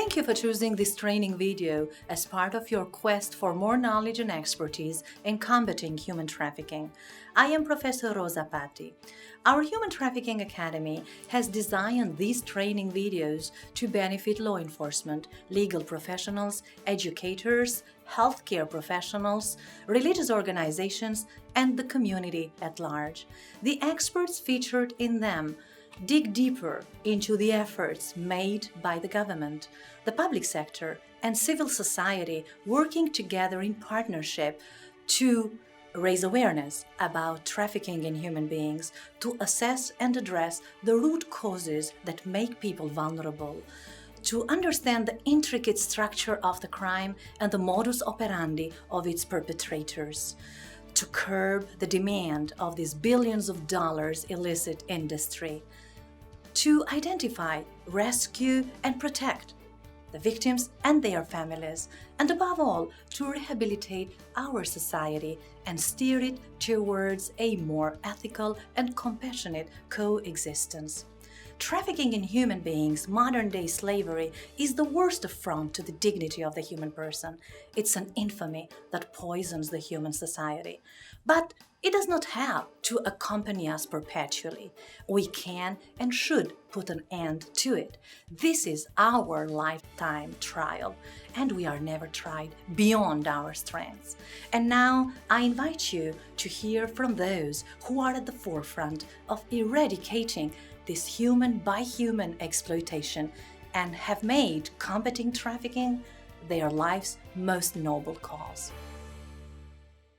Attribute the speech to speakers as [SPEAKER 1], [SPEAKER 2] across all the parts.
[SPEAKER 1] Thank you for choosing this training video as part of your quest for more knowledge and expertise in combating human trafficking. I am Professor Rosa Patti. Our Human Trafficking Academy has designed these training videos to benefit law enforcement, legal professionals, educators, healthcare professionals, religious organizations, and the community at large. The experts featured in them dig deeper into the efforts made by the government, the public sector, and civil society working together in partnership to raise awareness about trafficking in human beings, to assess and address the root causes that make people vulnerable, to understand the intricate structure of the crime and the modus operandi of its perpetrators, to curb the demand of this billions of dollars illicit industry, to identify, rescue, and protect the victims and their families, and above all, to rehabilitate our society and steer it towards a more ethical and compassionate coexistence. Trafficking in human beings, modern-day slavery, is the worst affront to the dignity of the human person. It's an infamy that poisons the human society. But it does not have to accompany us perpetually. We can and should put an end to it. This is our lifetime trial, and we are never tried beyond our strengths. And now I invite you to hear from those who are at the forefront of eradicating this human-by-human exploitation and have made combating trafficking their life's most noble cause.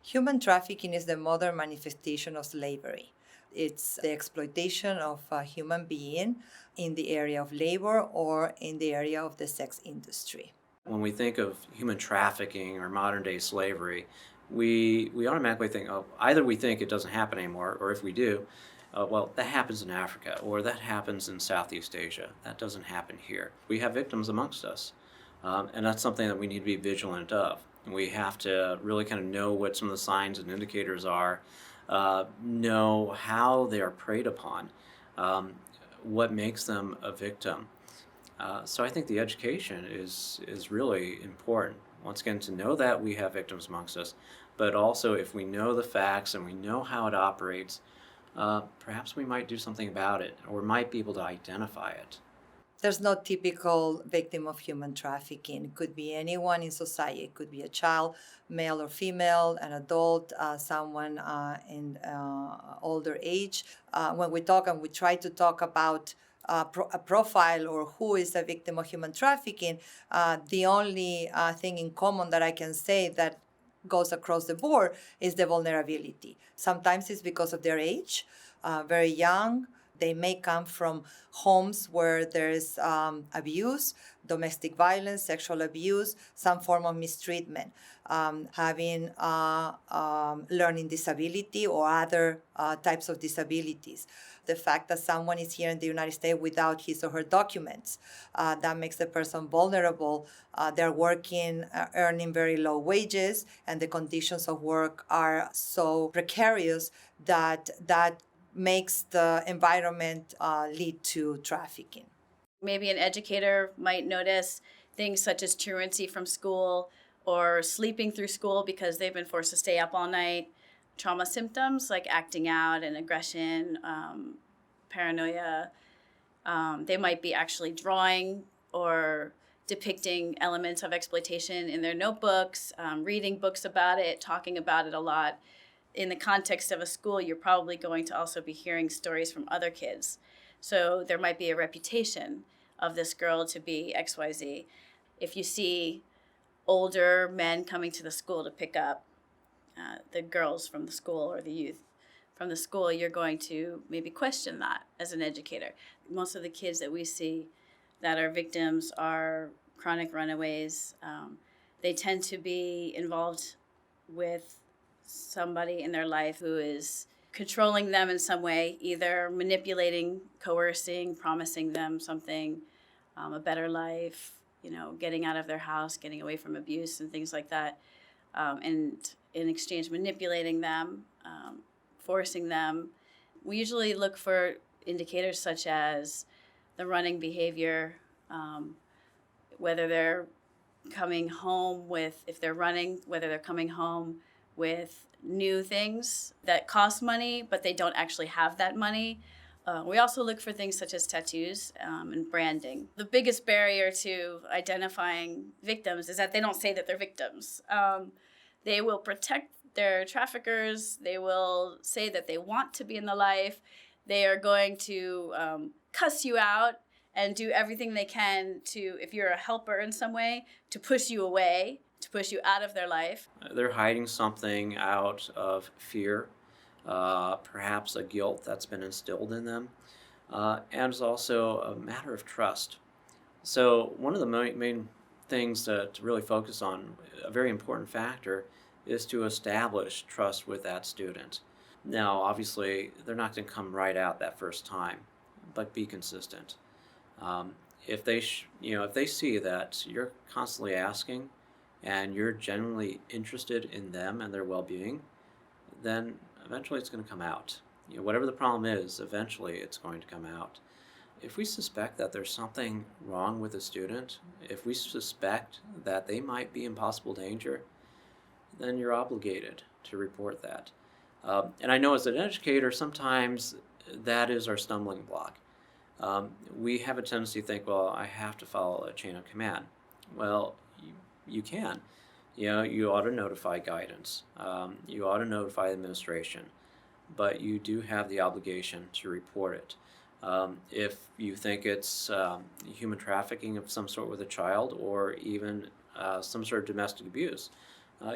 [SPEAKER 2] Human trafficking is the modern manifestation of slavery. It's the exploitation of a human being in the area of labor or in the area of the sex industry.
[SPEAKER 3] When we think of human trafficking or modern-day slavery, we automatically think, oh, either we think it doesn't happen anymore, or if we do, well, that happens in Africa, or that happens in Southeast Asia. That doesn't happen here. We have victims amongst us, and that's something that we need to be vigilant of. We have to really kind of know what some of the signs and indicators are, know how they are preyed upon, what makes them a victim. So I think the education is really important. Once again, to know that we have victims amongst us, but also if we know the facts and we know how it operates, perhaps we might do something about it, or might be able to identify it.
[SPEAKER 2] There's no typical victim of human trafficking. It could be anyone in society. It could be a child, male or female, an adult, someone in older age. When we talk and we try to talk about a profile or who is a victim of human trafficking, the only thing in common that I can say that goes across the board is the vulnerability. Sometimes it's because of their age, very young. They may come from homes where there is abuse, domestic violence, sexual abuse, some form of mistreatment, having learning disability or other types of disabilities. The fact that someone is here in the United States without his or her documents, that makes the person vulnerable. They're working, earning very low wages, and the conditions of work are so precarious that makes the environment lead to trafficking.
[SPEAKER 4] Maybe an educator might notice things such as truancy from school or sleeping through school because they've been forced to stay up all night. Trauma symptoms like acting out and aggression, paranoia. They might be actually drawing or depicting elements of exploitation in their notebooks, reading books about it, talking about it a lot. In the context of a school, you're probably going to also be hearing stories from other kids. So there might be a reputation of this girl to be XYZ. If you see older men coming to the school to pick up the girls from the school or the youth from the school, you're going to maybe question that as an educator. Most of the kids that we see that are victims are chronic runaways. They tend to be involved with somebody in their life who is controlling them in some way, either manipulating, coercing, promising them something, a better life, getting out of their house, getting away from abuse and things like that, and in exchange manipulating them, forcing them. We usually look for indicators such as the running behavior, whether they're coming home with, if they're running, whether they're coming home with new things that cost money, but they don't actually have that money. We also look for things such as tattoos and branding. The biggest barrier to identifying victims is that they don't say that they're victims. They will protect their traffickers. They will say that they want to be in the life. They are going to cuss you out and do everything they can to, if you're a helper in some way, to push you away, to push you out of their life.
[SPEAKER 3] They're hiding something out of fear, perhaps a guilt that's been instilled in them, and it's also a matter of trust. So one of the main things to really focus on, a very important factor, is to establish trust with that student. Now, obviously, they're not going to come right out that first time, but be consistent. If they, if they see that you're constantly asking, and you're genuinely interested in them and their well-being, then eventually it's going to come out. Whatever the problem is, eventually it's going to come out. If we suspect that there's something wrong with a student, if we suspect that they might be in possible danger, then you're obligated to report that. And I know as an educator, sometimes that is our stumbling block. We have a tendency to think, well, I have to follow a chain of command. Well, you can. You ought to notify guidance. You ought to notify administration. But you do have the obligation to report it. If you think it's human trafficking of some sort with a child, or even some sort of domestic abuse,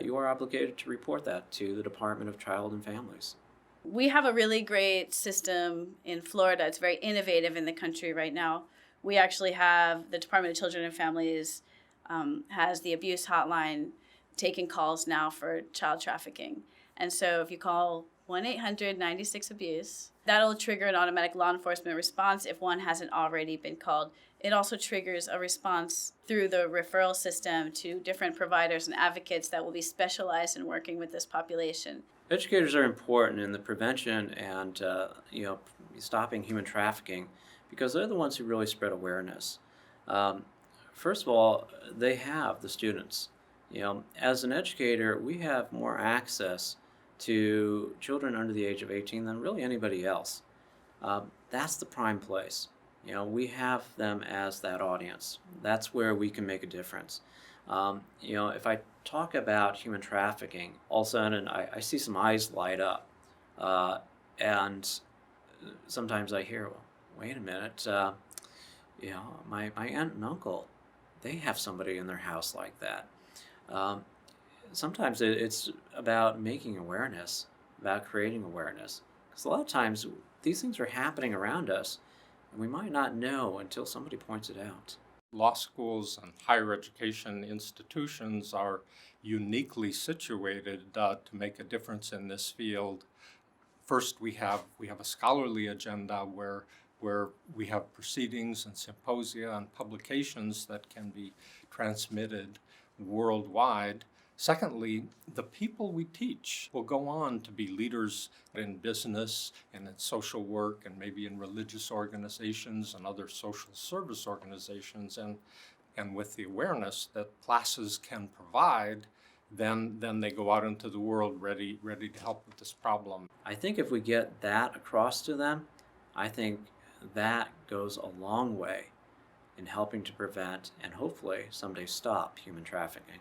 [SPEAKER 3] you are obligated to report that to the Department of Child and Families.
[SPEAKER 4] We have a really great system in Florida. It's very innovative in the country right now. We actually have the Department of Children and Families has the abuse hotline taking calls now for child trafficking. And so if you call 1-800-96-ABUSE, that'll trigger an automatic law enforcement response if one hasn't already been called. It also triggers a response through the referral system to different providers and advocates that will be specialized in working with this population.
[SPEAKER 3] Educators are important in the prevention and stopping human trafficking, because they're the ones who really spread awareness. First of all, they have the students. As an educator, we have more access to children under the age of 18 than really anybody else. That's the prime place. We have them as that audience. That's where we can make a difference. If I talk about human trafficking, all of a sudden I see some eyes light up. And sometimes I hear, well, wait a minute, my aunt and uncle, they have somebody in their house like that. Sometimes it's about making awareness, about creating awareness. Because a lot of times these things are happening around us, and we might not know until somebody points it out.
[SPEAKER 5] Law schools and higher education institutions are uniquely situated to make a difference in this field. First, we have a scholarly agenda where we have proceedings and symposia and publications that can be transmitted worldwide. Secondly, the people we teach will go on to be leaders in business and in social work and maybe in religious organizations and other social service organizations. And with the awareness that classes can provide, then they go out into the world ready to help with this problem.
[SPEAKER 3] I think if we get that across to them, I think that goes a long way in helping to prevent and hopefully someday stop human trafficking.